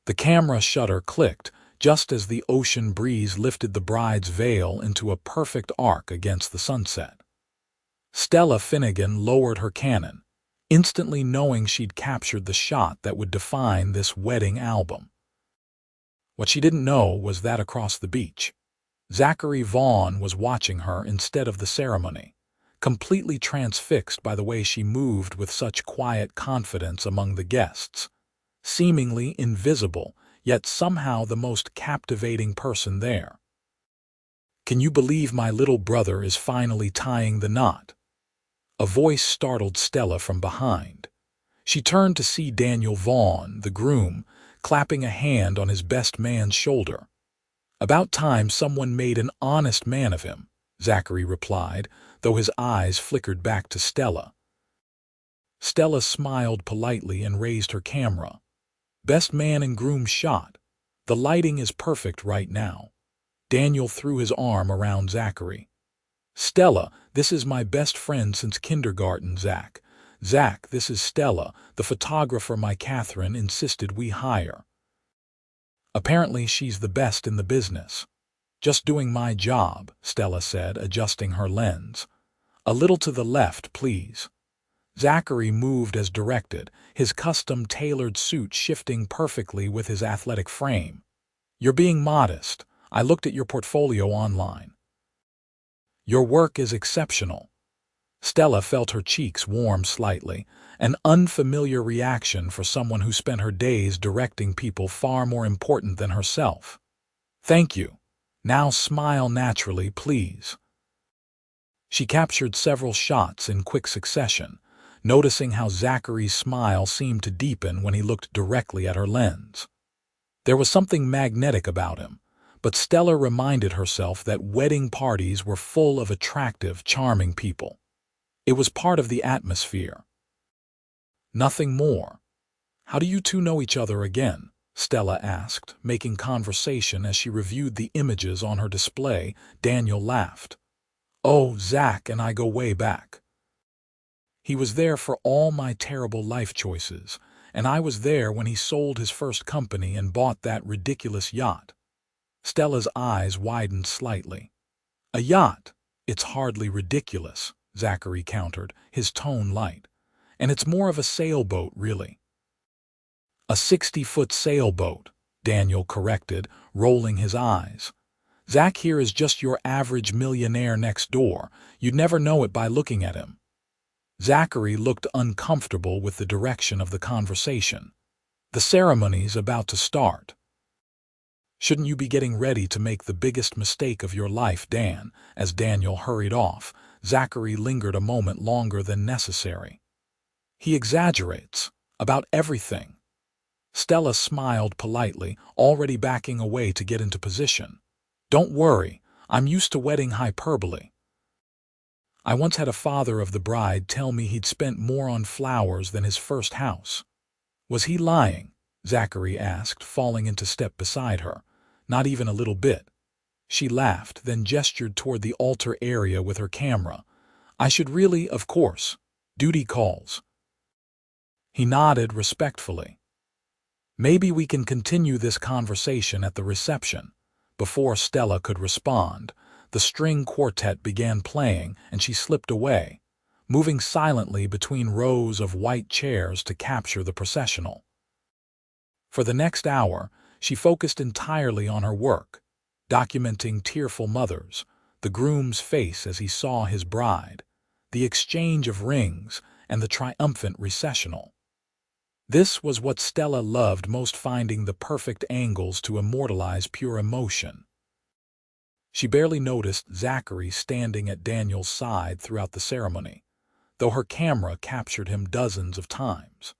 The camera shutter clicked just as the ocean breeze lifted the bride's veil into a perfect arc against the sunset. Stella Finnegan lowered her Canon, instantly knowing she'd captured the shot that would define this wedding album. What she didn't know was that across the beach, Zachary Vaughn was watching her instead of the ceremony, completely transfixed by the way she moved with such quiet confidence among the guests, seemingly invisible, yet somehow the most captivating person there. "Can you believe my little brother is finally tying the knot?" A voice startled Stella from behind. She turned to see Daniel Vaughn, the groom, clapping a hand on his best man's shoulder. "About time someone made an honest man of him," Zachary replied, though his eyes flickered back to Stella. Stella smiled politely and raised her camera. "Best man and groom shot. The lighting is perfect right now." Daniel threw his arm around Zachary. "Stella, this is my best friend since kindergarten, Zach. Zach, this is Stella, the photographer my Catherine insisted we hire. Apparently she's the best in the business." "Just doing my job," Stella said, adjusting her lens. "A little to the left, please." Zachary moved as directed, his custom-tailored suit shifting perfectly with his athletic frame. "You're being modest. I looked at your portfolio online." "Your work is exceptional." Stella felt her cheeks warm slightly, an unfamiliar reaction for someone who spent her days directing people far more important than herself. "Thank you. Now smile naturally, please." She captured several shots in quick succession, noticing how Zachary's smile seemed to deepen when he looked directly at her lens. There was something magnetic about him, but Stella reminded herself that wedding parties were full of attractive, charming people. It was part of the atmosphere. Nothing more. "How do you two know each other again?" Stella asked, making conversation as she reviewed the images on her display. Daniel laughed. "Oh, Zach and I go way back. He was there for all my terrible life choices, and I was there when he sold his first company and bought that ridiculous yacht." Stella's eyes widened slightly. "A yacht? It's hardly ridiculous," Zachary countered, his tone light. "And it's more of a sailboat, really." "A 60-foot sailboat," Daniel corrected, rolling his eyes. "Zach here is just your average millionaire next door. You'd never know it by looking at him." Zachary looked uncomfortable with the direction of the conversation. "The ceremony's about to start." "Shouldn't you be getting ready to make the biggest mistake of your life, Dan?" As Daniel hurried off, Zachary lingered a moment longer than necessary. "He exaggerates. About everything." Stella smiled politely, already backing away to get into position. "Don't worry, I'm used to wedding hyperbole. I once had a father of the bride tell me he'd spent more on flowers than his first house." "Was he lying?" Zachary asked, falling into step beside her. "Not even a little bit." She laughed, then gestured toward the altar area with her camera. "I should really, of course. Duty calls." He nodded respectfully. "Maybe we can continue this conversation at the reception." Before Stella could respond, the string quartet began playing and she slipped away, moving silently between rows of white chairs to capture the processional. For the next hour, she focused entirely on her work, documenting tearful mothers, the groom's face as he saw his bride, the exchange of rings, and the triumphant recessional. This was what Stella loved most, finding the perfect angles to immortalize pure emotion. She barely noticed Zachary standing at Daniel's side throughout the ceremony, though her camera captured him dozens of times.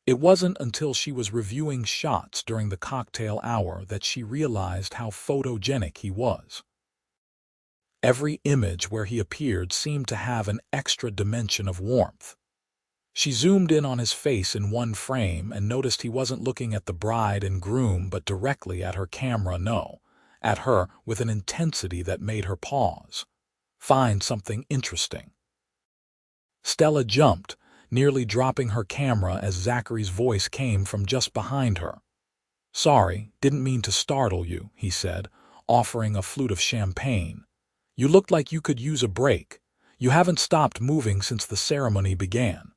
It wasn't until she was reviewing shots during the cocktail hour that she realized how photogenic he was. Every image where he appeared seemed to have an extra dimension of warmth. She zoomed in on his face in one frame and noticed he wasn't looking at the bride and groom but directly at her camera, at her with an intensity that made her pause, find something interesting. Stella jumped, nearly dropping her camera as Zachary's voice came from just behind her. "Sorry, didn't mean to startle you," he said, offering a flute of champagne. "You looked like you could use a break. You haven't stopped moving since the ceremony began."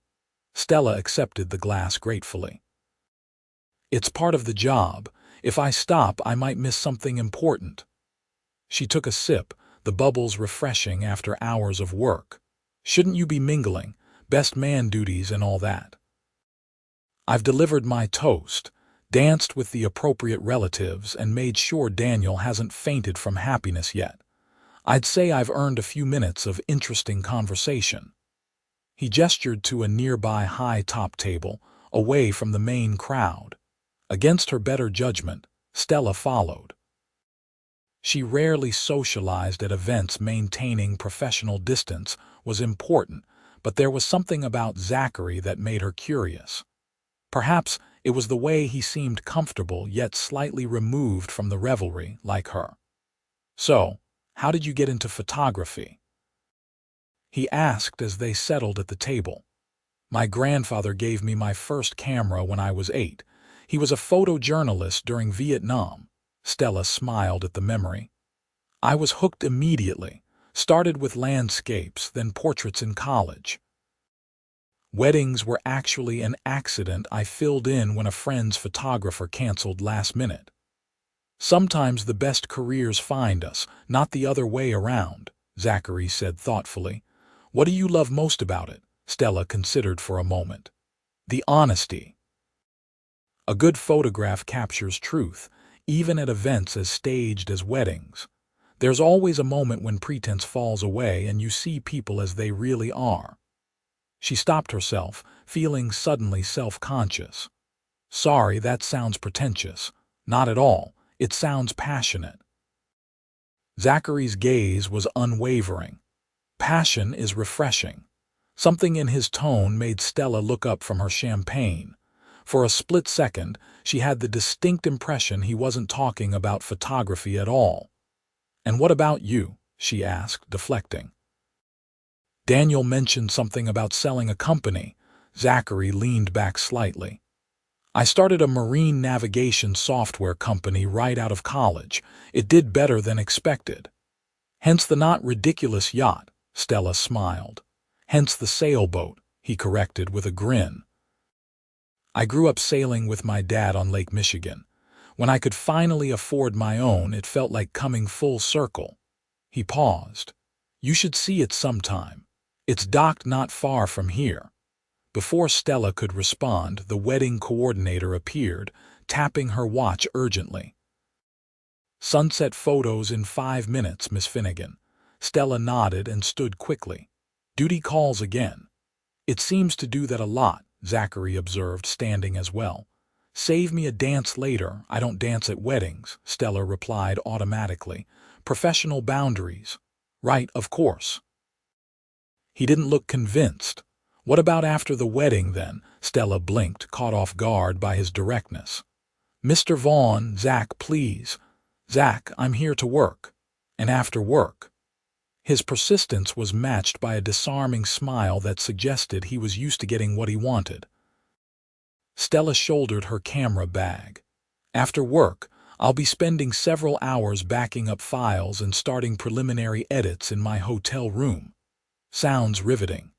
Stella accepted the glass gratefully. "It's part of the job. If I stop, I might miss something important." She took a sip, the bubbles refreshing after hours of work. "Shouldn't you be mingling? Best man duties and all that." "I've delivered my toast, danced with the appropriate relatives, and made sure Daniel hasn't fainted from happiness yet. I'd say I've earned a few minutes of interesting conversation." He gestured to a nearby high-top table, away from the main crowd. Against her better judgment, Stella followed. She rarely socialized at events. Maintaining professional distance was important, but there was something about Zachary that made her curious. Perhaps it was the way he seemed comfortable yet slightly removed from the revelry, like her. "So, how did you get into photography?" he asked as they settled at the table. "My grandfather gave me my first camera when I was 8. He was a photojournalist during Vietnam." Stella smiled at the memory. "I was hooked immediately. Started with landscapes, then portraits in college. Weddings were actually an accident I filled in when a friend's photographer canceled last minute." "Sometimes the best careers find us, not the other way around," Zachary said thoughtfully. "What do you love most about it?" Stella considered for a moment. "The honesty. A good photograph captures truth, even at events as staged as weddings. There's always a moment when pretense falls away and you see people as they really are." She stopped herself, feeling suddenly self-conscious. "Sorry, that sounds pretentious." "Not at all. It sounds passionate." Zachary's gaze was unwavering. "Passion is refreshing." Something in his tone made Stella look up from her champagne. For a split second, she had the distinct impression he wasn't talking about photography at all. "And what about you?" she asked, deflecting. "Daniel mentioned something about selling a company." Zachary leaned back slightly. "I started a marine navigation software company right out of college. It did better than expected." "Hence the not ridiculous yacht," Stella smiled. "Hence the sailboat," he corrected with a grin. "I grew up sailing with my dad on Lake Michigan. When I could finally afford my own, it felt like coming full circle." He paused. "You should see it sometime. It's docked not far from here." Before Stella could respond, the wedding coordinator appeared, tapping her watch urgently. "Sunset photos in 5 minutes, Miss Finnegan." Stella nodded and stood quickly. "Duty calls again." "It seems to do that a lot," Zachary observed, standing as well. "Save me a dance later. I don't dance at weddings," Stella replied automatically. "Professional boundaries." "Right, of course." He didn't look convinced. "What about after the wedding, then?" Stella blinked, caught off guard by his directness. "Mr. Vaughn, Zach, please." "Zach, I'm here to work." "And after work?" His persistence was matched by a disarming smile that suggested he was used to getting what he wanted. Stella shouldered her camera bag. "After work, I'll be spending several hours backing up files and starting preliminary edits in my hotel room." "Sounds riveting."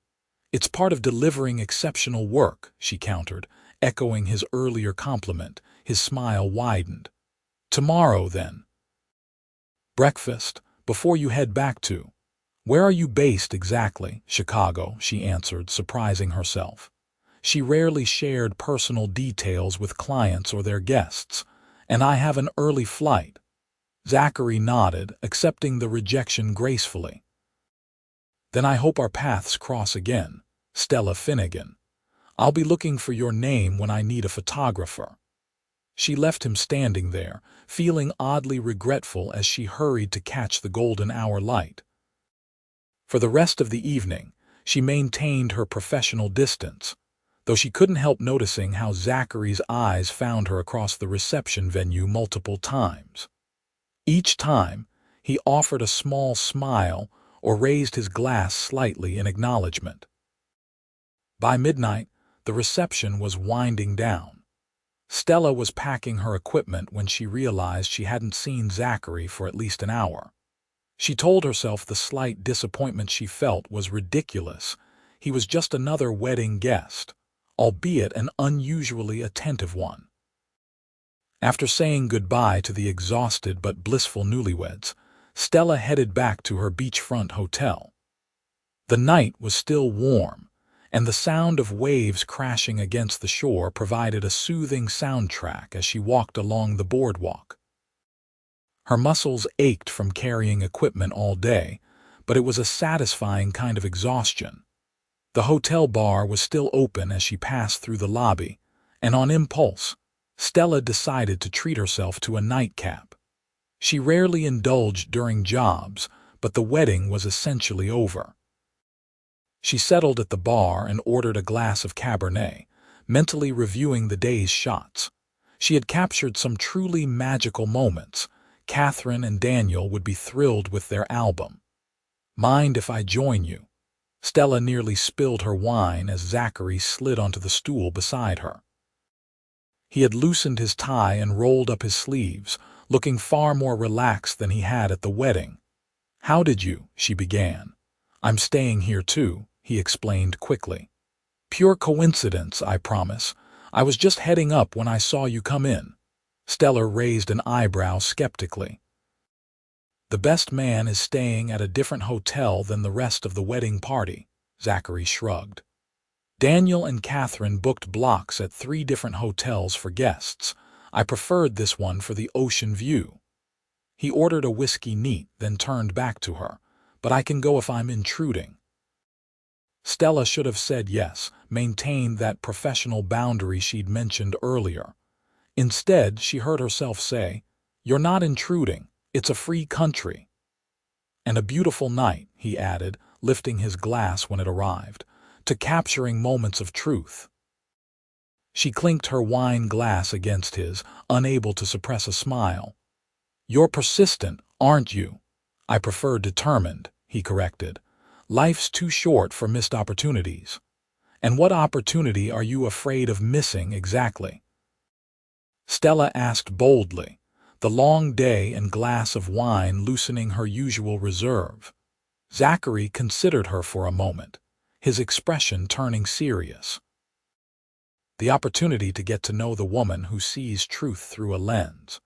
"It's part of delivering exceptional work," she countered, echoing his earlier compliment. His smile widened. "Tomorrow, then?" "Breakfast, before you head back to—" "Where are you based exactly?" "Chicago," she answered, surprising herself. She rarely shared personal details with clients or their guests. "And I have an early flight." Zachary nodded, accepting the rejection gracefully. "Then I hope our paths cross again. Stella Finnegan. I'll be looking for your name when I need a photographer." She left him standing there, feeling oddly regretful as she hurried to catch the golden hour light. For the rest of the evening, she maintained her professional distance, though she couldn't help noticing how Zachary's eyes found her across the reception venue multiple times. Each time, he offered a small smile or raised his glass slightly in acknowledgement. By midnight, the reception was winding down. Stella was packing her equipment when she realized she hadn't seen Zachary for at least an hour. She told herself the slight disappointment she felt was ridiculous. He was just another wedding guest, albeit an unusually attentive one. After saying goodbye to the exhausted but blissful newlyweds, Stella headed back to her beachfront hotel. The night was still warm, and the sound of waves crashing against the shore provided a soothing soundtrack as she walked along the boardwalk. Her muscles ached from carrying equipment all day, but it was a satisfying kind of exhaustion. The hotel bar was still open as she passed through the lobby, and on impulse, Stella decided to treat herself to a nightcap. She rarely indulged during jobs, but the wedding was essentially over. She settled at the bar and ordered a glass of Cabernet, mentally reviewing the day's shots. She had captured some truly magical moments. Catherine and Daniel would be thrilled with their album. "Mind if I join you?" Stella nearly spilled her wine as Zachary slid onto the stool beside her. He had loosened his tie and rolled up his sleeves, looking far more relaxed than he had at the wedding. "How did you?" she began. "I'm staying here too," he explained quickly. "Pure coincidence, I promise. I was just heading up when I saw you come in." Stella raised an eyebrow skeptically. "The best man is staying at a different hotel than the rest of the wedding party," Zachary shrugged. "Daniel and Catherine booked blocks at 3 different hotels for guests. I preferred this one for the ocean view." He ordered a whiskey neat, then turned back to her. "But I can go if I'm intruding." Stella should have said yes, maintained that professional boundary she'd mentioned earlier. Instead, she heard herself say, "You're not intruding. It's a free country." "And a beautiful night," he added, lifting his glass when it arrived, to capturing moments of truth. She clinked her wine glass against his, unable to suppress a smile. "You're persistent, aren't you?" "I prefer determined," he corrected. "Life's too short for missed opportunities." "And what opportunity are you afraid of missing exactly?" Stella asked boldly, the long day and glass of wine loosening her usual reserve. Zachary considered her for a moment, his expression turning serious. "The opportunity to get to know the woman who sees truth through a lens,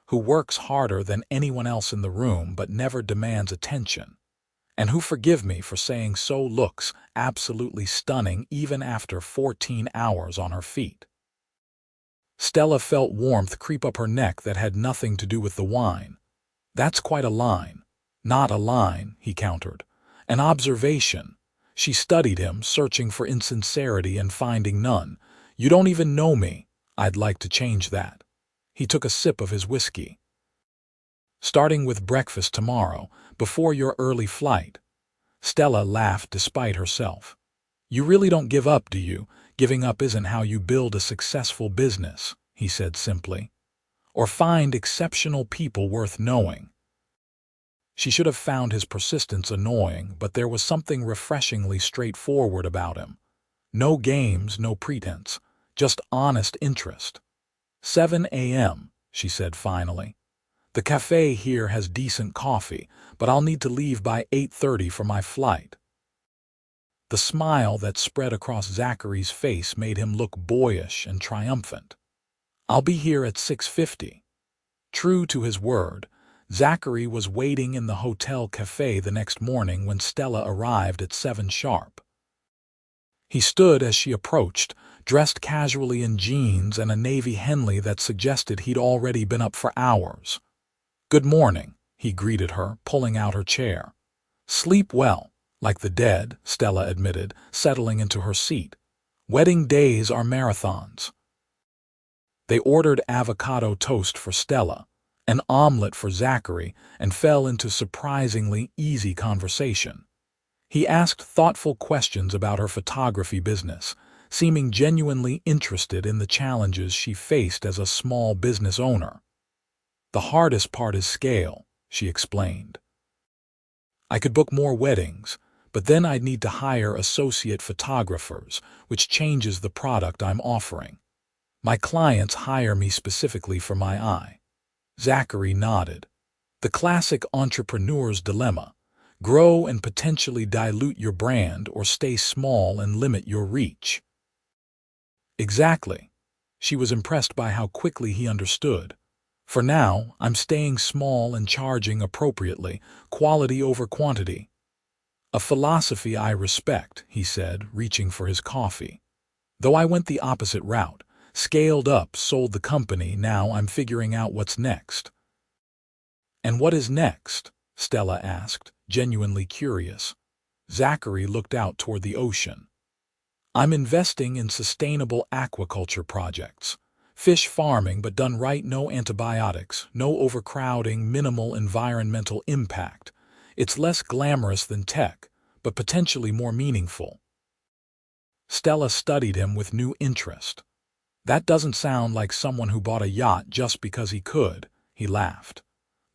who works harder than anyone else in the room but never demands attention, and who, forgive me for saying so, looks absolutely stunning even after 14 hours on her feet." Stella felt warmth creep up her neck that had nothing to do with the wine. "That's quite a line." "Not a line," he countered. "An observation." She studied him, searching for insincerity and finding none. "You don't even know me. I'd like to change that." He took a sip of his whiskey. "Starting with breakfast tomorrow, before your early flight." Stella laughed despite herself. "You really don't give up, do you? Giving up isn't how you build a successful business," he said simply. "Or find exceptional people worth knowing." She should have found his persistence annoying, but there was something refreshingly straightforward about him. No games, no pretense, just honest interest. 7 a.m., she said finally. "The cafe here has decent coffee, but I'll need to leave by 8:30 for my flight." The smile that spread across Zachary's face made him look boyish and triumphant. "I'll be here at 6:50. True to his word, Zachary was waiting in the hotel cafe the next morning when Stella arrived at 7 sharp. He stood as she approached, dressed casually in jeans and a navy Henley that suggested he'd already been up for hours. "Good morning," he greeted her, pulling out her chair. "Sleep well." "Like the dead," Stella admitted, settling into her seat. "Wedding days are marathons." They ordered avocado toast for Stella, an omelet for Zachary, and fell into surprisingly easy conversation. He asked thoughtful questions about her photography business, seeming genuinely interested in the challenges she faced as a small business owner. "The hardest part is scale," she explained. "I could book more weddings, but then I'd need to hire associate photographers, which changes the product I'm offering." My clients hire me specifically for my eye. Zachary nodded. The classic entrepreneur's dilemma. Grow and potentially dilute your brand, or stay small and limit your reach. Exactly. She was impressed by how quickly he understood. For now, I'm staying small and charging appropriately, quality over quantity. A philosophy I respect, he said, reaching for his coffee. Though I went the opposite route, scaled up, sold the company, now I'm figuring out what's next. And what is next? Stella asked, genuinely curious. Zachary looked out toward the ocean. I'm investing in sustainable aquaculture projects. Fish farming, but done right, no antibiotics, no overcrowding, minimal environmental impact. It's less glamorous than tech, but potentially more meaningful. Stella studied him with new interest. That doesn't sound like someone who bought a yacht just because he could, he laughed.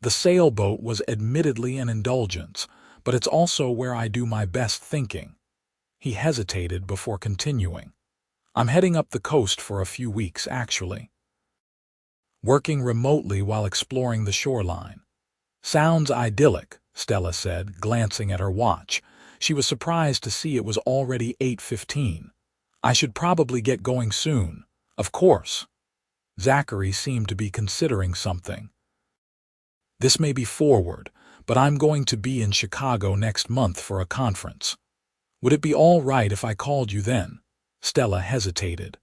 The sailboat was admittedly an indulgence, but it's also where I do my best thinking. He hesitated before continuing. I'm heading up the coast for a few weeks, actually. Working remotely while exploring the shoreline. Sounds idyllic, Stella said, glancing at her watch. She was surprised to see it was already 8:15. I should probably get going soon. Of course. Zachary seemed to be considering something. This may be forward, but I'm going to be in Chicago next month for a conference. Would it be all right if I called you then? Stella hesitated.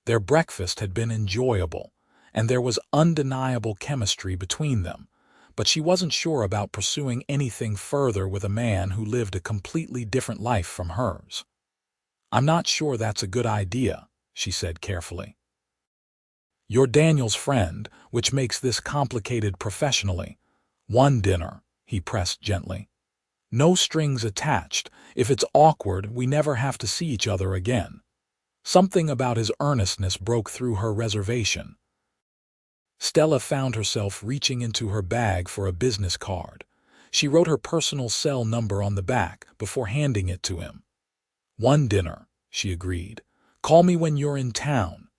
Their breakfast had been enjoyable, and there was undeniable chemistry between them, but she wasn't sure about pursuing anything further with a man who lived a completely different life from hers. I'm not sure that's a good idea, she said carefully. You're Daniel's friend, which makes this complicated professionally. One dinner, he pressed gently. No strings attached. If it's awkward, we never have to see each other again. Something about his earnestness broke through her reservation. Stella found herself reaching into her bag for a business card. She wrote her personal cell number on the back before handing it to him. One dinner, she agreed. Call me when you're in town.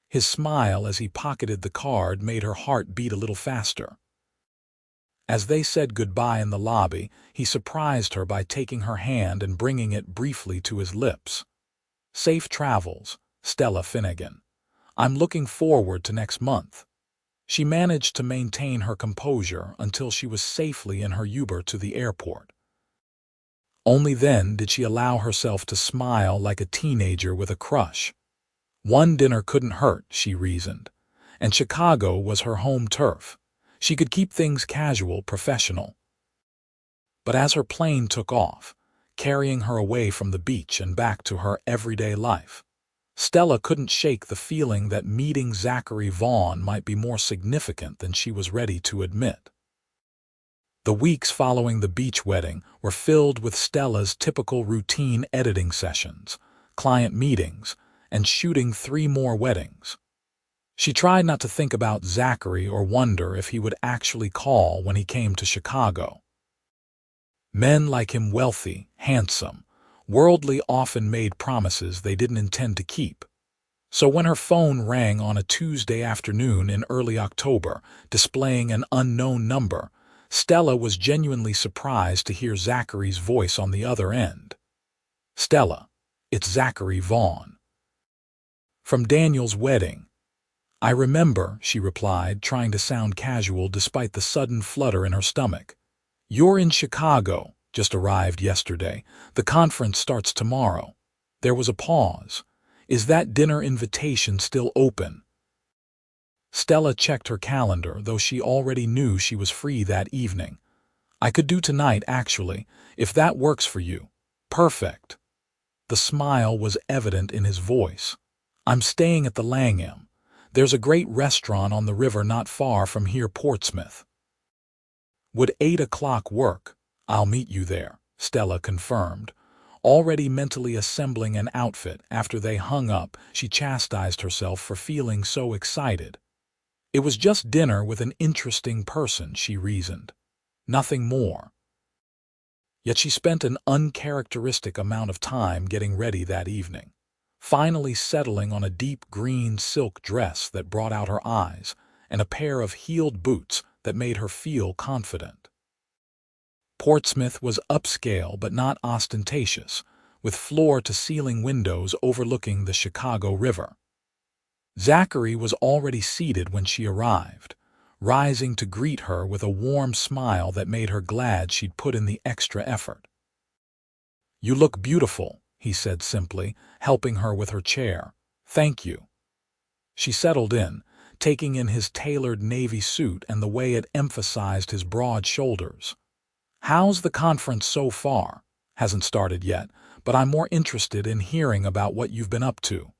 His smile as he pocketed the card made her heart beat a little faster. As they said goodbye in the lobby, he surprised her by taking her hand and bringing it briefly to his lips. Safe travels, Stella Finnegan. I'm looking forward to next month. She managed to maintain her composure until she was safely in her Uber to the airport. Only then did she allow herself to smile like a teenager with a crush. One dinner couldn't hurt, she reasoned, and Chicago was her home turf. She could keep things casual, professional. But as her plane took off, carrying her away from the beach and back to her everyday life, Stella couldn't shake the feeling that meeting Zachary Vaughn might be more significant than she was ready to admit. The weeks following the beach wedding were filled with Stella's typical routine editing sessions, client meetings, and shooting 3 more weddings. She tried not to think about Zachary or wonder if he would actually call when he came to Chicago. Men like him, wealthy, handsome, worldly, often made promises they didn't intend to keep. So when her phone rang on a Tuesday afternoon in early October, displaying an unknown number, Stella was genuinely surprised to hear Zachary's voice on the other end. Stella, it's Zachary Vaughn. From Daniel's wedding. I remember, she replied, trying to sound casual despite the sudden flutter in her stomach. You're in Chicago, just arrived yesterday. The conference starts tomorrow. There was a pause. Is that dinner invitation still open? Stella checked her calendar, though she already knew she was free that evening. I could do tonight, actually, if that works for you. Perfect. The smile was evident in his voice. I'm staying at the Langham. There's a great restaurant on the river not far from here, Portsmouth. Would 8 o'clock work? I'll meet you there, Stella confirmed. Already mentally assembling an outfit after they hung up, she chastised herself for feeling so excited. It was just dinner with an interesting person, she reasoned. Nothing more. Yet she spent an uncharacteristic amount of time getting ready that evening. finally settling on a deep green silk dress that brought out her eyes and a pair of heeled boots that made her feel confident. Portsmouth was upscale but not ostentatious, with floor-to-ceiling windows overlooking the Chicago River. Zachary was already seated when she arrived, rising to greet her with a warm smile that made her glad she'd put in the extra effort. "You look beautiful," he said simply, helping her with her chair. "Thank you." She settled in, taking in his tailored navy suit and the way it emphasized his broad shoulders. "How's the conference so far? Hasn't started yet, but I'm more interested in hearing about what you've been up to."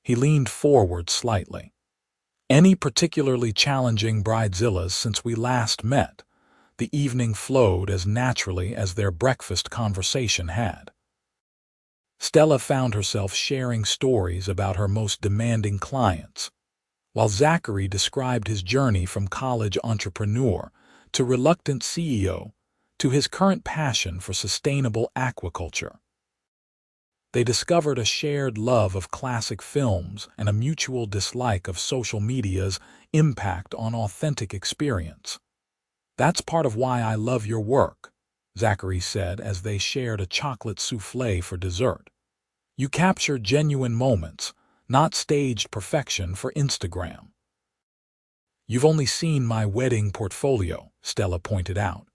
He leaned forward slightly. "Any particularly challenging bridezillas since we last met?" The evening flowed as naturally as their breakfast conversation had. Stella found herself sharing stories about her most demanding clients, while Zachary described his journey from college entrepreneur to reluctant CEO to his current passion for sustainable aquaculture. They discovered a shared love of classic films and a mutual dislike of social media's impact on authentic experience. "That's part of why I love your work," Zachary said as they shared a chocolate soufflé for dessert. "You capture genuine moments, not staged perfection for Instagram." "You've only seen my wedding portfolio," Stella pointed out.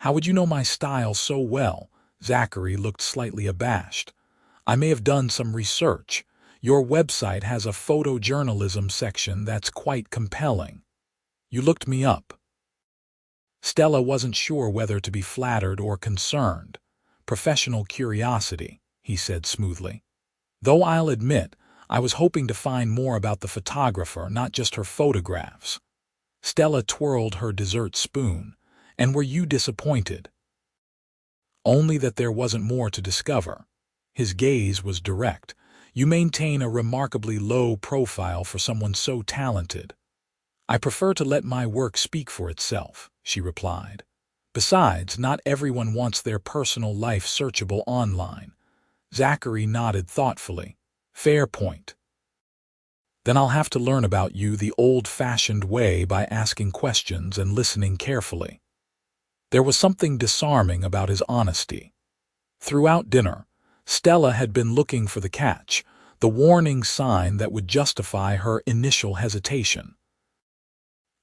"How would you know my style so well?" Zachary looked slightly abashed. "I may have done some research. Your website has a photojournalism section that's quite compelling. You looked me up." Stella wasn't sure whether to be flattered or concerned. "Professional curiosity," he said smoothly. "Though I'll admit, I was hoping to find more about the photographer, not just her photographs." Stella twirled her dessert spoon. "And were you disappointed?" "Only that there wasn't more to discover." His gaze was direct. "You maintain a remarkably low profile for someone so talented." "I prefer to let my work speak for itself," she replied. "Besides, not everyone wants their personal life searchable online." Zachary nodded thoughtfully. "Fair point." "Then I'll have to learn about you the old-fashioned way by asking questions and listening carefully." There was something disarming about his honesty. Throughout dinner, Stella had been looking for the catch, the warning sign that would justify her initial hesitation.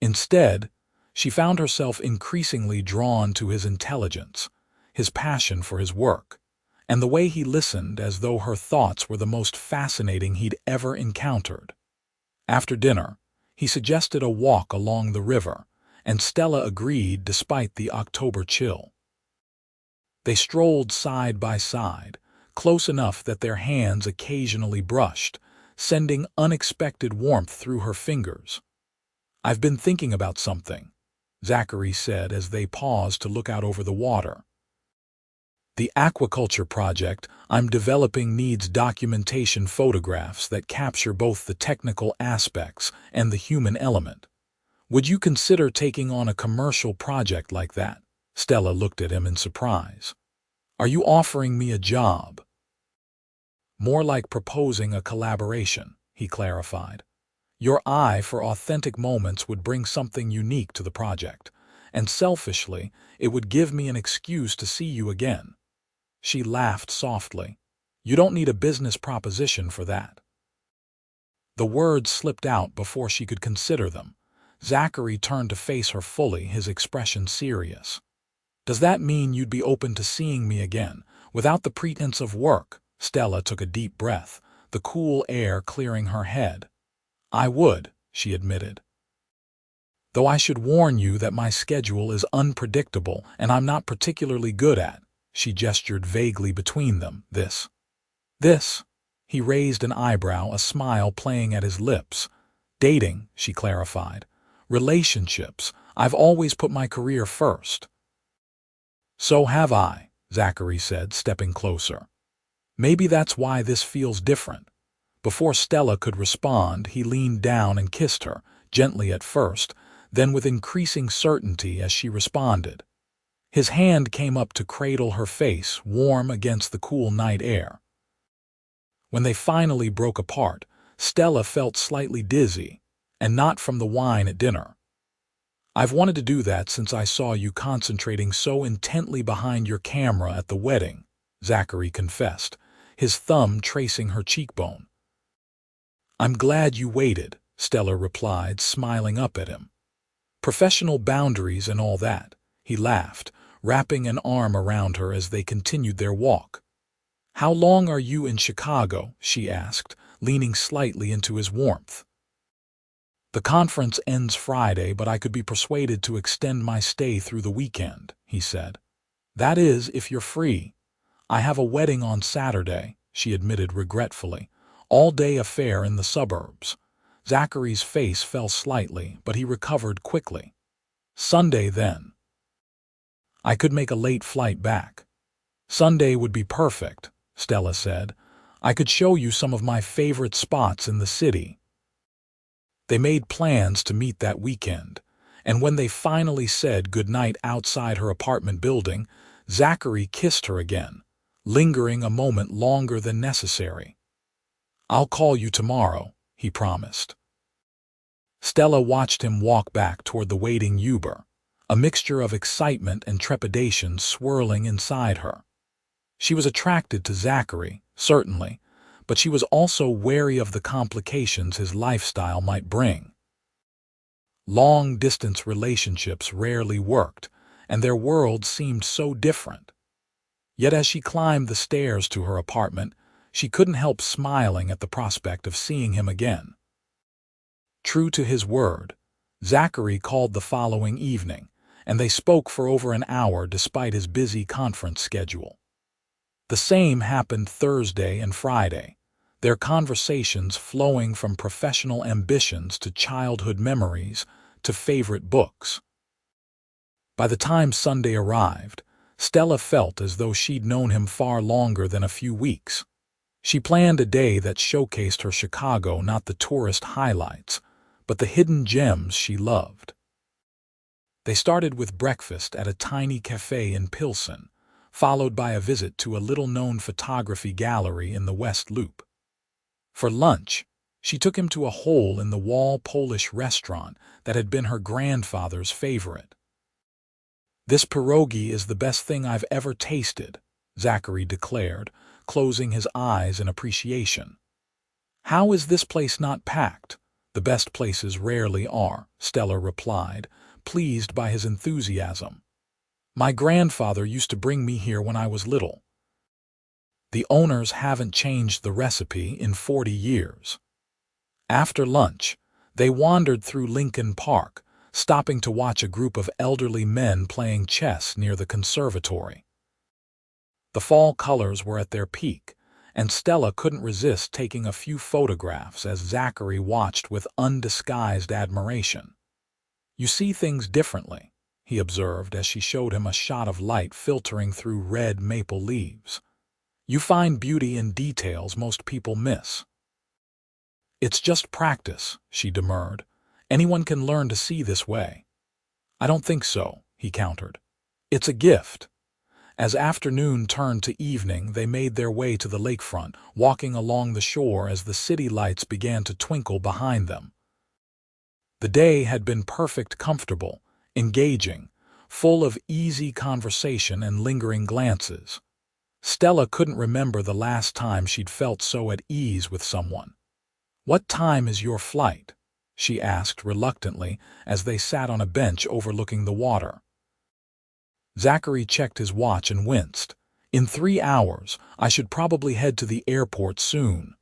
Instead, she found herself increasingly drawn to his intelligence, his passion for his work, and the way he listened as though her thoughts were the most fascinating he'd ever encountered. After dinner, he suggested a walk along the river, and Stella agreed despite the October chill. They strolled side by side, close enough that their hands occasionally brushed, sending unexpected warmth through her fingers. "I've been thinking about something," Zachary said as they paused to look out over the water. "The aquaculture project I'm developing needs documentation photographs that capture both the technical aspects and the human element. Would you consider taking on a commercial project like that?" Stella looked at him in surprise. "Are you offering me a job?" "More like proposing a collaboration," he clarified. "Your eye for authentic moments would bring something unique to the project, and selfishly, it would give me an excuse to see you again." She laughed softly. "You don't need a business proposition for that." The words slipped out before she could consider them. Zachary turned to face her fully, his expression serious. "Does that mean you'd be open to seeing me again, without the pretense of work?" Stella took a deep breath, the cool air clearing her head. "I would," she admitted. "Though I should warn you that my schedule is unpredictable and I'm not particularly good at," she gestured vaguely between them, "this." He raised an eyebrow, a smile playing at his lips. "Dating," she clarified. "Relationships. I've always put my career first." "So have I," Zachary said, stepping closer. "Maybe that's why this feels different." Before Stella could respond, he leaned down and kissed her, gently at first, then with increasing certainty as she responded. His hand came up to cradle her face, warm against the cool night air. When they finally broke apart, Stella felt slightly dizzy, and not from the wine at dinner. "I've wanted to do that since I saw you concentrating so intently behind your camera at the wedding," Zachary confessed, his thumb tracing her cheekbone. "I'm glad you waited," Stella replied, smiling up at him. "Professional boundaries and all that," he laughed, wrapping an arm around her as they continued their walk. "How long are you in Chicago?" she asked, leaning slightly into his warmth. "The conference ends Friday, but I could be persuaded to extend my stay through the weekend," he said. "That is, if you're free. I have a wedding on Saturday," she admitted regretfully. "All-day affair in the suburbs." Zachary's face fell slightly, but he recovered quickly. "Sunday, then." "I could make a late flight back." "Sunday would be perfect," Stella said. "I could show you some of my favorite spots in the city." They made plans to meet that weekend, and when they finally said goodnight outside her apartment building, Zachary kissed her again, lingering a moment longer than necessary. "I'll call you tomorrow," he promised. Stella watched him walk back toward the waiting Uber, a mixture of excitement and trepidation swirling inside her. She was attracted to Zachary, certainly, but she was also wary of the complications his lifestyle might bring. Long-distance relationships rarely worked, and their worlds seemed so different. Yet as she climbed the stairs to her apartment, she couldn't help smiling at the prospect of seeing him again. True to his word, Zachary called the following evening, and they spoke for over an hour despite his busy conference schedule. The same happened Thursday and Friday, their conversations flowing from professional ambitions to childhood memories to favorite books. By the time Sunday arrived, Stella felt as though she'd known him far longer than a few weeks. She planned a day that showcased her Chicago, not the tourist highlights, but the hidden gems she loved. They started with breakfast at a tiny cafe in Pilsen, followed by a visit to a little-known photography gallery in the West Loop. For lunch, she took him to a hole-in-the-wall Polish restaurant that had been her grandfather's favorite. "This pierogi is the best thing I've ever tasted," Zachary declared, closing his eyes in appreciation. "How is this place not packed?" "The best places rarely are," Stella replied, pleased by his enthusiasm. "My grandfather used to bring me here when I was little. The owners haven't changed the recipe in 40 years. After lunch, they wandered through Lincoln Park, stopping to watch a group of elderly men playing chess near the conservatory. The fall colors were at their peak, and Stella couldn't resist taking a few photographs as Zachary watched with undisguised admiration. "You see things differently," he observed as she showed him a shot of light filtering through red maple leaves. "You find beauty in details most people miss." "It's just practice," she demurred. "Anyone can learn to see this way." "I don't think so," he countered. "It's a gift." As afternoon turned to evening, they made their way to the lakefront, walking along the shore as the city lights began to twinkle behind them. The day had been comfortable, engaging, full of easy conversation and lingering glances. Stella couldn't remember the last time she'd felt so at ease with someone. "What time is your flight?" she asked reluctantly as they sat on a bench overlooking the water. Zachary checked his watch and winced. "In 3 hours, I should probably head to the airport soon."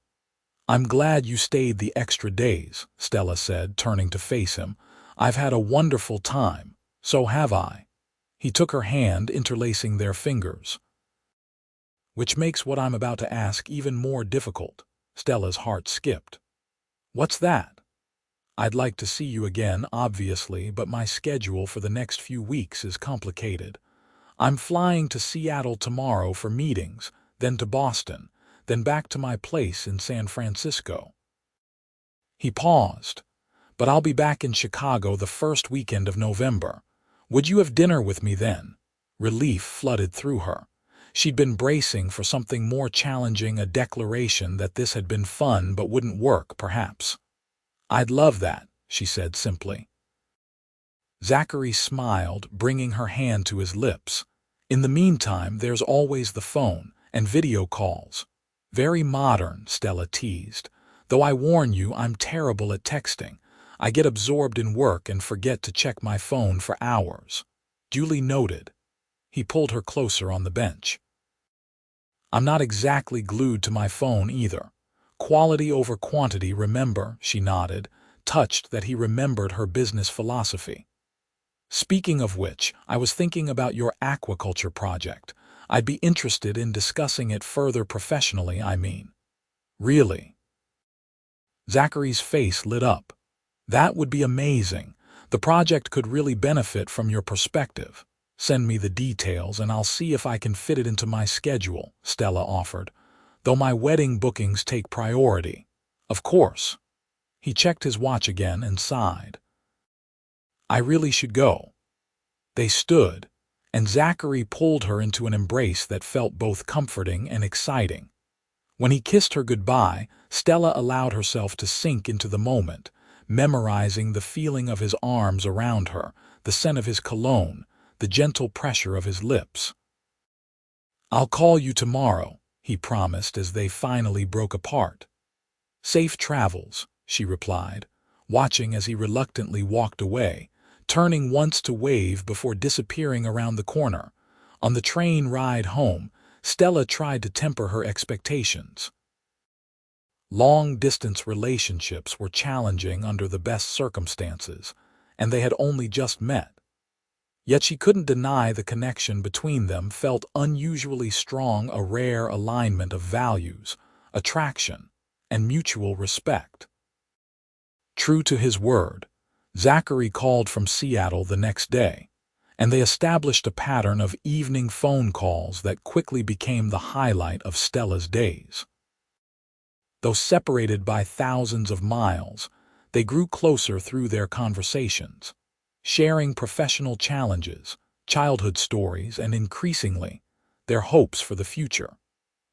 "I'm glad you stayed the extra days," Stella said, turning to face him. "I've had a wonderful time. So have I." He took her hand, interlacing their fingers. "Which makes what I'm about to ask even more difficult." Stella's heart skipped. "What's that?" "I'd like to see you again, obviously, but my schedule for the next few weeks is complicated. I'm flying to Seattle tomorrow for meetings, then to Boston, then back to my place in San Francisco." He paused. "But I'll be back in Chicago the first weekend of November. Would you have dinner with me then?" Relief flooded through her. She'd been bracing for something more challenging, a declaration that this had been fun but wouldn't work, perhaps. "I'd love that," she said simply. Zachary smiled, bringing her hand to his lips. "In the meantime, there's always the phone and video calls." "Very modern," Stella teased. "Though I warn you, I'm terrible at texting. I get absorbed in work and forget to check my phone for hours." Duly noted. He pulled her closer on the bench. "I'm not exactly glued to my phone either. Quality over quantity, remember," she nodded, touched that he remembered her business philosophy. "Speaking of which, I was thinking about your aquaculture project. I'd be interested in discussing it further professionally, I mean." "Really?" Zachary's face lit up. "That would be amazing. The project could really benefit from your perspective. Send me the details and I'll see if I can fit it into my schedule," Stella offered. "Though my wedding bookings take priority." "Of course." He checked his watch again and sighed. "I really should go." They stood, and Zachary pulled her into an embrace that felt both comforting and exciting. When he kissed her goodbye, Stella allowed herself to sink into the moment, memorizing the feeling of his arms around her, the scent of his cologne, the gentle pressure of his lips. "I'll call you tomorrow," he promised as they finally broke apart. "Safe travels," she replied, watching as he reluctantly walked away, turning once to wave before disappearing around the corner. On the train ride home, Stella tried to temper her expectations. Long-distance relationships were challenging under the best circumstances, and they had only just met. Yet she couldn't deny the connection between them felt unusually strong, a rare alignment of values, attraction, and mutual respect. True to his word, Zachary called from Seattle the next day, and they established a pattern of evening phone calls that quickly became the highlight of Stella's days. Though separated by thousands of miles, they grew closer through their conversations, sharing professional challenges, childhood stories, and increasingly, their hopes for the future.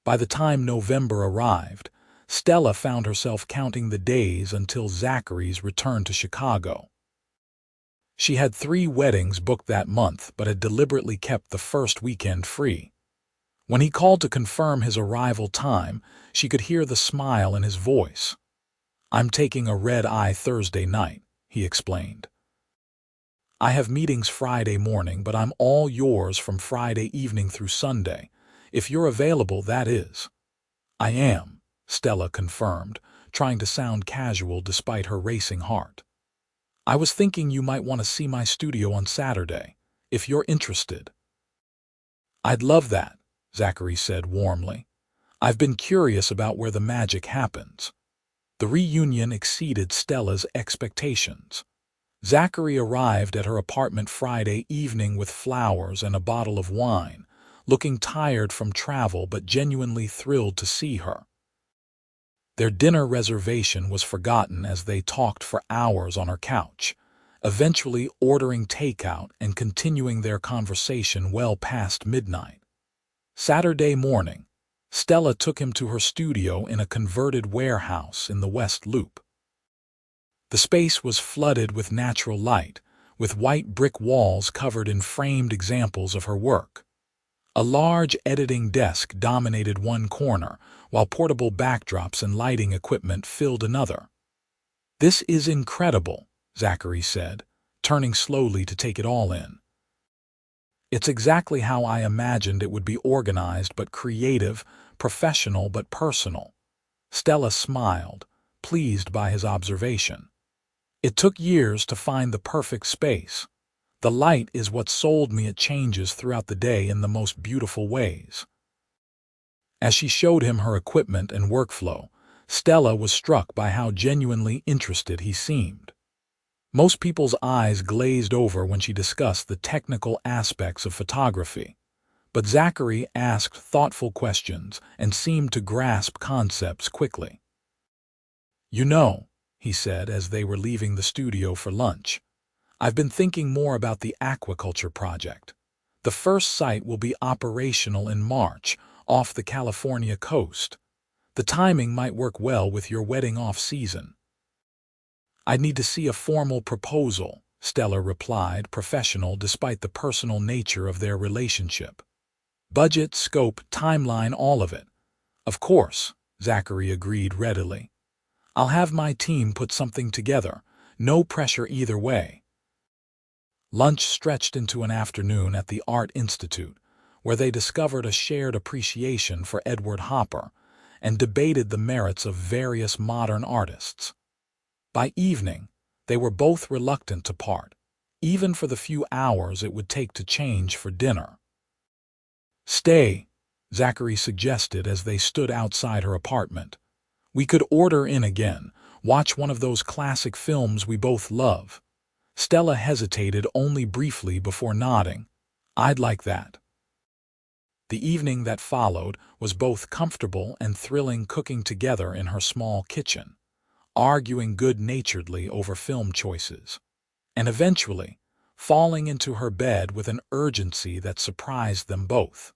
By the time November arrived, Stella found herself counting the days until Zachary's return to Chicago. She had 3 weddings booked that month but had deliberately kept the first weekend free. When he called to confirm his arrival time, she could hear the smile in his voice. "I'm taking a red-eye Thursday night," he explained. "I have meetings Friday morning, but I'm all yours from Friday evening through Sunday. If you're available, that is." "I am," Stella confirmed, trying to sound casual despite her racing heart. "I was thinking you might want to see my studio on Saturday, if you're interested." "I'd love that," Zachary said warmly. "I've been curious about where the magic happens." The reunion exceeded Stella's expectations. Zachary arrived at her apartment Friday evening with flowers and a bottle of wine, looking tired from travel but genuinely thrilled to see her. Their dinner reservation was forgotten as they talked for hours on her couch, eventually ordering takeout and continuing their conversation well past midnight. Saturday morning, Stella took him to her studio in a converted warehouse in the West Loop. The space was flooded with natural light, with white brick walls covered in framed examples of her work. A large editing desk dominated one corner, while portable backdrops and lighting equipment filled another. "This is incredible," Zachary said, turning slowly to take it all in. "It's exactly how I imagined it would be, organized but creative, professional but personal." Stella smiled, pleased by his observation. "It took years to find the perfect space. The light is what sold me. It changes throughout the day in the most beautiful ways." As she showed him her equipment and workflow, Stella was struck by how genuinely interested he seemed. Most people's eyes glazed over when she discussed the technical aspects of photography, but Zachary asked thoughtful questions and seemed to grasp concepts quickly. "You know," he said as they were leaving the studio for lunch, "I've been thinking more about the aquaculture project. The first site will be operational in March, off the California coast. The timing might work well with your wedding off-season. I'd need to see a formal proposal, Stella replied, professional despite the personal nature of their relationship. Budget, scope, timeline, all of it. Of course, Zachary agreed readily. I'll have my team put something together. No pressure either way. Lunch stretched into an afternoon at the Art Institute, where they discovered a shared appreciation for Edward Hopper and debated the merits of various modern artists. By evening, they were both reluctant to part, even for the few hours it would take to change for dinner. "Stay," Zachary suggested as they stood outside her apartment. "We could order in again, watch one of those classic films we both love." Stella hesitated only briefly before nodding. "I'd like that." The evening that followed was both comfortable and thrilling, cooking together in her small kitchen, arguing good-naturedly over film choices, and eventually falling into her bed with an urgency that surprised them both.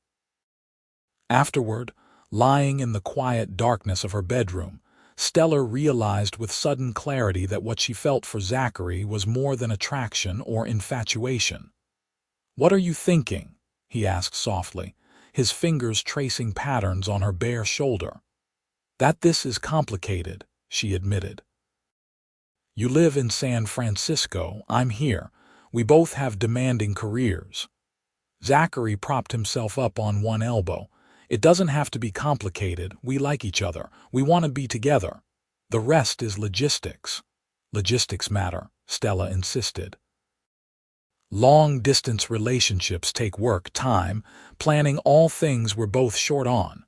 Afterward, lying in the quiet darkness of her bedroom, Stella realized with sudden clarity that what she felt for Zachary was more than attraction or infatuation. "What are you thinking?" he asked softly, his fingers tracing patterns on her bare shoulder. "That this is complicated," she admitted. "You live in San Francisco, I'm here. We both have demanding careers." Zachary propped himself up on one elbow. "It doesn't have to be complicated. We like each other. We want to be together. The rest is logistics." "Logistics matter," Stella insisted. "Long-distance relationships take work, time, planning, all things we're both short on."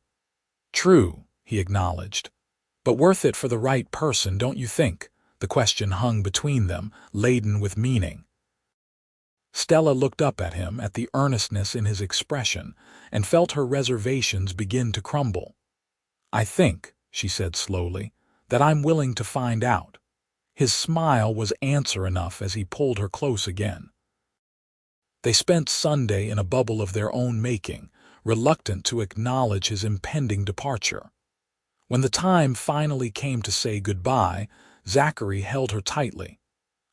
"True," he acknowledged. "But worth it for the right person, don't you think?" The question hung between them, laden with meaning. Stella looked up at him, at the earnestness in his expression, and felt her reservations begin to crumble. "I think," she said slowly, "that I'm willing to find out." His smile was answer enough as he pulled her close again. They spent Sunday in a bubble of their own making, reluctant to acknowledge his impending departure. When the time finally came to say goodbye, Zachary held her tightly.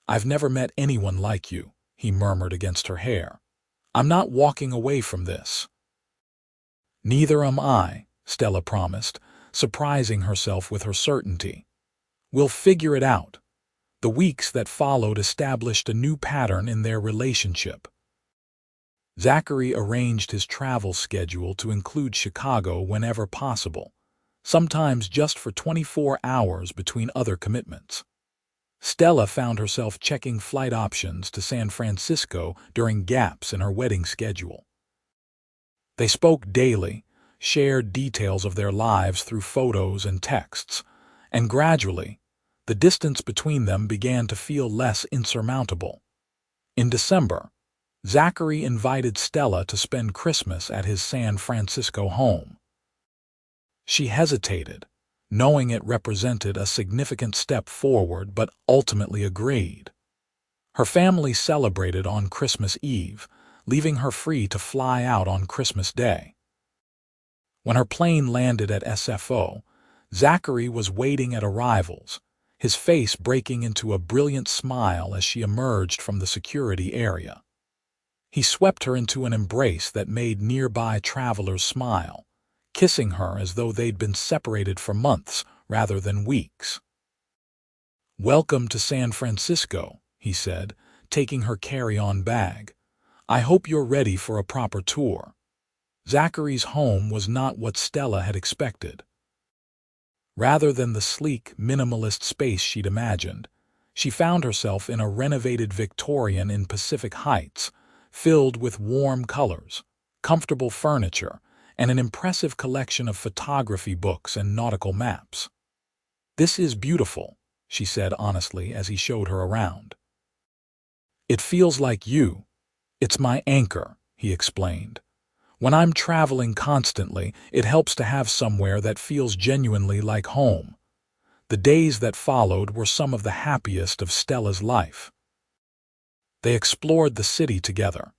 "I've never met anyone like you," he murmured against her hair. "I'm not walking away from this." "Neither am I," Stella promised, surprising herself with her certainty. "We'll figure it out." The weeks that followed established a new pattern in their relationship. Zachary arranged his travel schedule to include Chicago whenever possible, sometimes just for 24 hours between other commitments. Stella found herself checking flight options to San Francisco during gaps in her wedding schedule. They spoke daily, shared details of their lives through photos and texts, and gradually, the distance between them began to feel less insurmountable. In December, Zachary invited Stella to spend Christmas at his San Francisco home. She hesitated, knowing it represented a significant step forward, but ultimately agreed. Her family celebrated on Christmas Eve, leaving her free to fly out on Christmas Day. When her plane landed at SFO, Zachary was waiting at arrivals, his face breaking into a brilliant smile as she emerged from the security area. He swept her into an embrace that made nearby travelers smile, kissing her as though they'd been separated for months rather than weeks. "Welcome to San Francisco," he said, taking her carry-on bag. "I hope you're ready for a proper tour." Zachary's home was not what Stella had expected. Rather than the sleek, minimalist space she'd imagined, she found herself in a renovated Victorian in Pacific Heights, filled with warm colors, comfortable furniture, and an impressive collection of photography books and nautical maps. "This is beautiful," she said honestly as he showed her around. "It feels like you. It's my anchor," he explained. "When I'm traveling constantly, it helps to have somewhere that feels genuinely like home." The days that followed were some of the happiest of Stella's life. They explored the city together,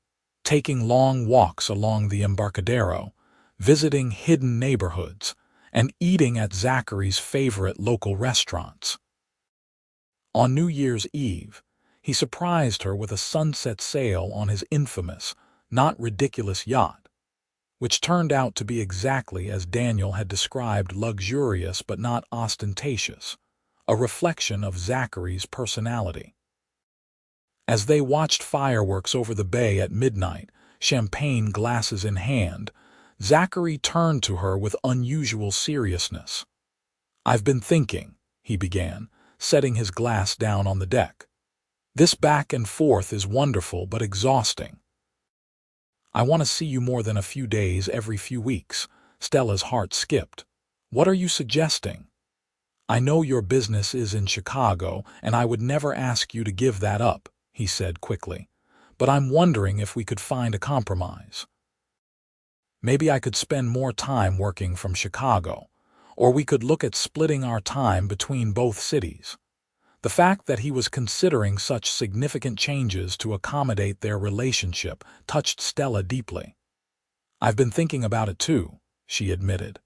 taking long walks along the Embarcadero, visiting hidden neighborhoods, and eating at Zachary's favorite local restaurants. On New Year's Eve, he surprised her with a sunset sail on his infamous, not ridiculous yacht, which turned out to be exactly as Daniel had described, luxurious but not ostentatious, a reflection of Zachary's personality. As they watched fireworks over the bay at midnight, champagne glasses in hand, Zachary turned to her with unusual seriousness. "I've been thinking," he began, setting his glass down on the deck. "This back and forth is wonderful but exhausting. I want to see you more than a few days every few weeks." Stella's heart skipped. "What are you suggesting? I know your business is in Chicago, and I would never ask you to give that up," he said quickly. "But I'm wondering if we could find a compromise. Maybe I could spend more time working from Chicago, or we could look at splitting our time between both cities." The fact that he was considering such significant changes to accommodate their relationship touched Stella deeply. "I've been thinking about it too," she admitted.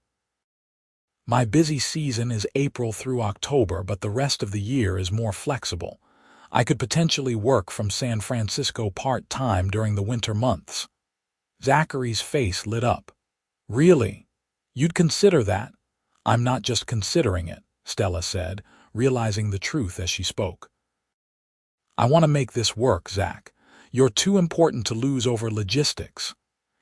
"My busy season is April through October, but the rest of the year is more flexible. I could potentially work from San Francisco part-time during the winter months." Zachary's face lit up. "Really? You'd consider that?" "I'm not just considering it," Stella said, realizing the truth as she spoke. "I want to make this work, Zach. You're too important to lose over logistics."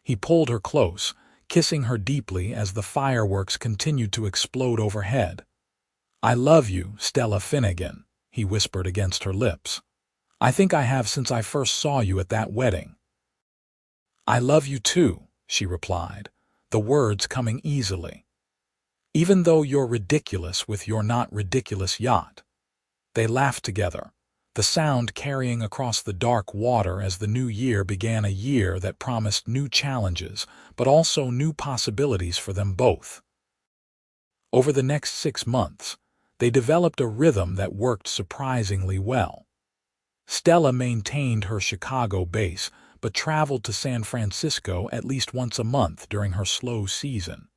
He pulled her close, kissing her deeply as the fireworks continued to explode overhead. "I love you, Stella Finnegan," he whispered against her lips. "I think I have since I first saw you at that wedding." "I love you too," she replied, the words coming easily. "Even though you're ridiculous with your not ridiculous yacht." They laughed together, the sound carrying across the dark water as the new year began, a year that promised new challenges, but also new possibilities for them both. Over the next 6 months, they developed a rhythm that worked surprisingly well. Stella maintained her Chicago base, but traveled to San Francisco at least once a month during her slow season.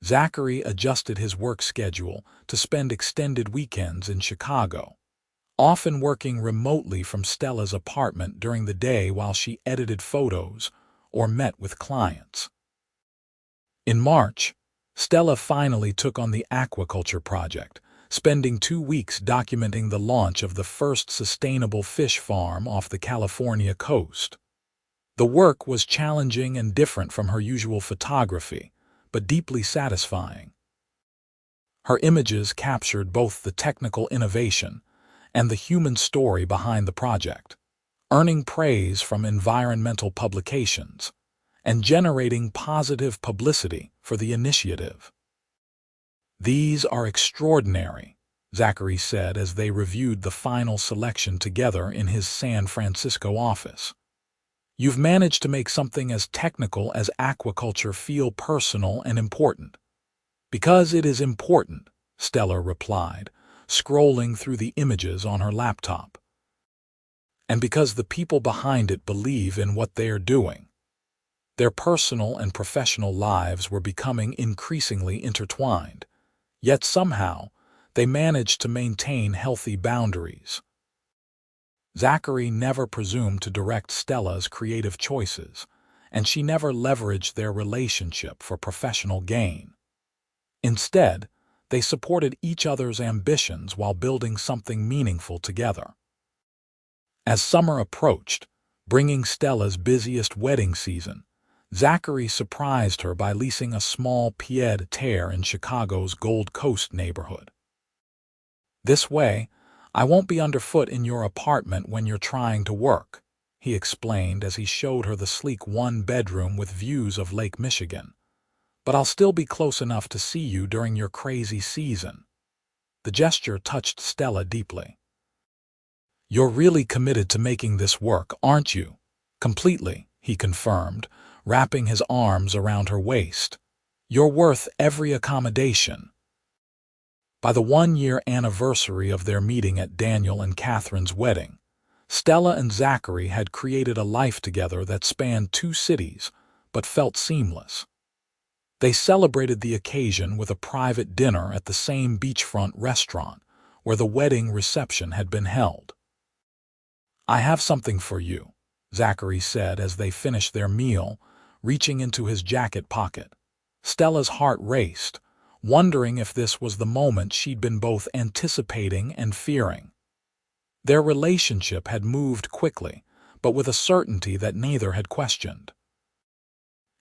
Zachary adjusted his work schedule to spend extended weekends in Chicago, often working remotely from Stella's apartment during the day while she edited photos or met with clients. In March, Stella finally took on the aquaculture project, spending 2 weeks documenting the launch of the first sustainable fish farm off the California coast. The work was challenging and different from her usual photography, but deeply satisfying. Her images captured both the technical innovation and the human story behind the project, earning praise from environmental publications and generating positive publicity for the initiative. "These are extraordinary," Zachary said as they reviewed the final selection together in his San Francisco office. "You've managed to make something as technical as aquaculture feel personal and important." "Because it is important," Stella replied, scrolling through the images on her laptop. "And because the people behind it believe in what they are doing." Their personal and professional lives were becoming increasingly intertwined, yet somehow they managed to maintain healthy boundaries. Zachary never presumed to direct Stella's creative choices, and she never leveraged their relationship for professional gain. Instead, they supported each other's ambitions while building something meaningful together. As summer approached, bringing Stella's busiest wedding season, Zachary surprised her by leasing a small pied-à-terre in Chicago's Gold Coast neighborhood. "This way, I won't be underfoot in your apartment when you're trying to work," he explained as he showed her the sleek one-bedroom with views of Lake Michigan. "But I'll still be close enough to see you during your crazy season." The gesture touched Stella deeply. "You're really committed to making this work, aren't you?" "Completely," he confirmed, wrapping his arms around her waist. "You're worth every accommodation." By the 1-year anniversary of their meeting at Daniel and Catherine's wedding, Stella and Zachary had created a life together that spanned 2 cities, but felt seamless. They celebrated the occasion with a private dinner at the same beachfront restaurant where the wedding reception had been held. "I have something for you," Zachary said as they finished their meal, reaching into his jacket pocket. Stella's heart raced, wondering if this was the moment she'd been both anticipating and fearing. Their relationship had moved quickly, but with a certainty that neither had questioned.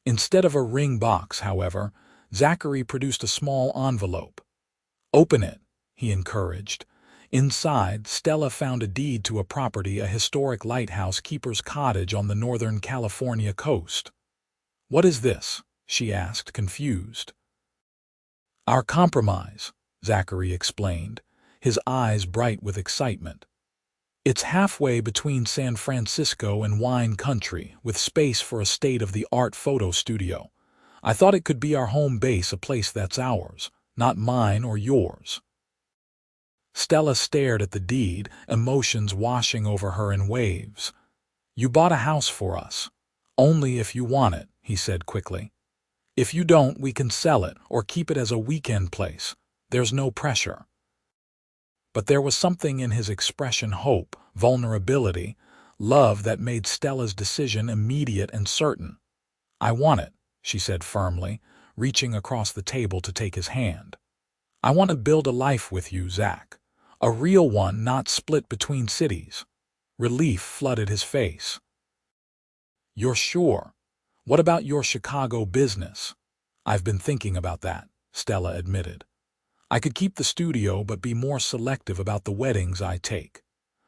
Instead of a ring box, however, Zachary produced a small envelope. "Open it," he encouraged. Inside, Stella found a deed to a property, a historic lighthouse keeper's cottage on the Northern California coast. "What is this?" she asked, confused. "Our compromise," Zachary explained, his eyes bright with excitement. "It's halfway between San Francisco and wine country, with space for a state-of-the-art photo studio. I thought it could be our home base, a place that's ours, not mine or yours." Stella stared at the deed, emotions washing over her in waves. "You bought a house for us. Only if you want it," he said quickly. "If you don't, we can sell it or keep it as a weekend place. There's no pressure." But there was something in his expression, hope, vulnerability, love, that made Stella's decision immediate and certain. "I want it," she said firmly, reaching across the table to take his hand. "I want to build a life with you, Zach. A real one, not split between cities." Relief flooded his face. "You're sure? What about your Chicago business?" "I've been thinking about that," Stella admitted. "I could keep the studio but be more selective about the weddings I take.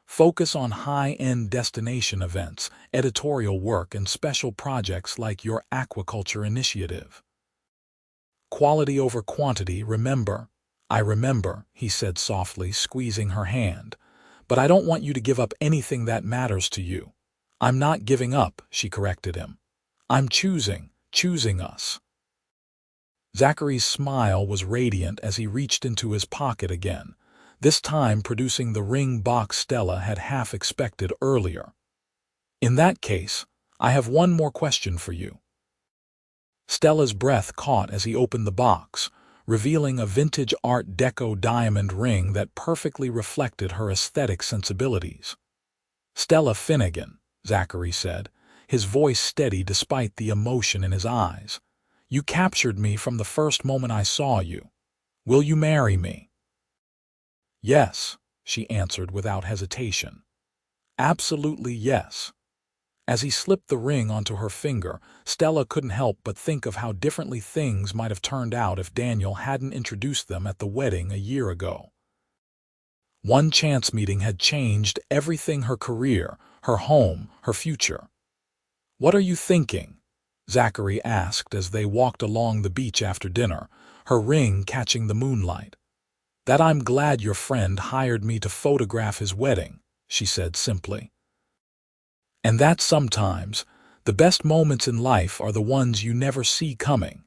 Focus on high-end destination events, editorial work, and special projects like your aquaculture initiative. Quality over quantity, remember?" "I remember," he said softly, squeezing her hand. "But I don't want you to give up anything that matters to you." "I'm not giving up," she corrected him. "I'm choosing us." Zachary's smile was radiant as he reached into his pocket again, this time producing the ring box Stella had half expected earlier. "In that case, I have one more question for you." Stella's breath caught as he opened the box, revealing a vintage Art Deco diamond ring that perfectly reflected her aesthetic sensibilities. "Stella Finnegan," Zachary said, his voice steady despite the emotion in his eyes. "You captured me from the first moment I saw you. Will you marry me?" "Yes," she answered without hesitation. "Absolutely yes." As he slipped the ring onto her finger, Stella couldn't help but think of how differently things might have turned out if Daniel hadn't introduced them at the wedding a year ago. One chance meeting had changed everything: her career, her home, her future. "What are you thinking?" Zachary asked as they walked along the beach after dinner, her ring catching the moonlight. "That I'm glad your friend hired me to photograph his wedding," she said simply. "And that sometimes the best moments in life are the ones you never see coming.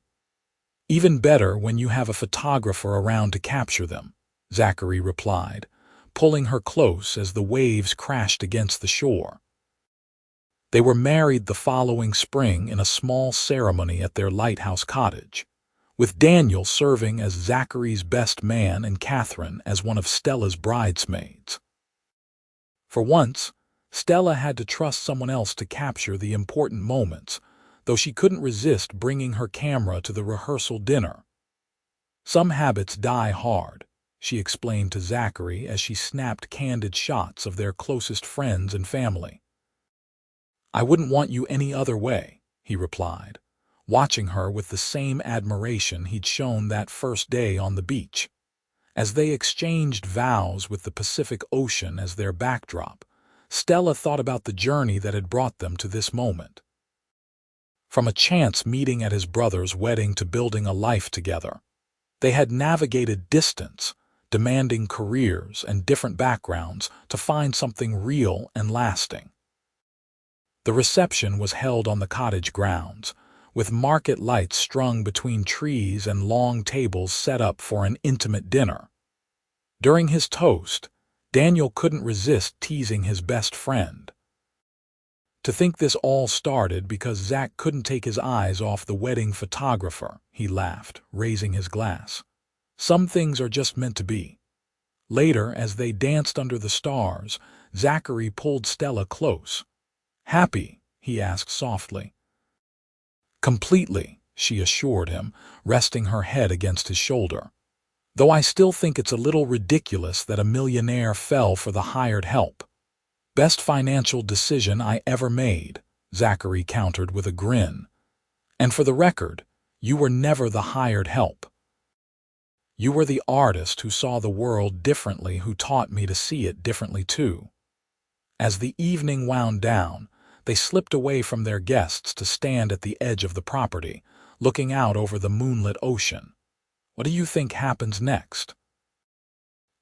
Even better when you have a photographer around to capture them," Zachary replied, pulling her close as the waves crashed against the shore. They were married the following spring in a small ceremony at their lighthouse cottage, with Daniel serving as Zachary's best man and Catherine as one of Stella's bridesmaids. For once, Stella had to trust someone else to capture the important moments, though she couldn't resist bringing her camera to the rehearsal dinner. "Some habits die hard," she explained to Zachary as she snapped candid shots of their closest friends and family. "I wouldn't want you any other way," he replied, watching her with the same admiration he'd shown that first day on the beach. As they exchanged vows with the Pacific Ocean as their backdrop, Stella thought about the journey that had brought them to this moment. From a chance meeting at his brother's wedding to building a life together, they had navigated distance, demanding careers and different backgrounds to find something real and lasting. The reception was held on the cottage grounds, with market lights strung between trees and long tables set up for an intimate dinner. During his toast, Daniel couldn't resist teasing his best friend. To think this all started because Zach couldn't take his eyes off the wedding photographer, he laughed, raising his glass. Some things are just meant to be. Later, as they danced under the stars, Zachary pulled Stella close. "Happy?" he asked softly. "Completely," she assured him, resting her head against his shoulder. "Though I still think it's a little ridiculous that a millionaire fell for the hired help." "Best financial decision I ever made," Zachary countered with a grin. "And for the record, you were never the hired help. You were the artist who saw the world differently, who taught me to see it differently too." As the evening wound down, they slipped away from their guests to stand at the edge of the property, looking out over the moonlit ocean. "What do you think happens next?"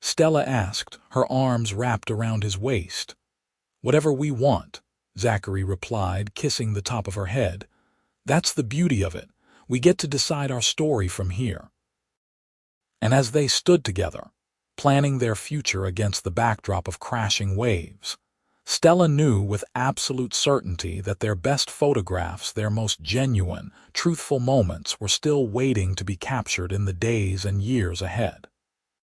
Stella asked, her arms wrapped around his waist. "Whatever we want," Zachary replied, kissing the top of her head. "That's the beauty of it. We get to decide our story from here." And as they stood together, planning their future against the backdrop of crashing waves, Stella knew with absolute certainty that their best photographs, their most genuine, truthful moments were still waiting to be captured in the days and years ahead.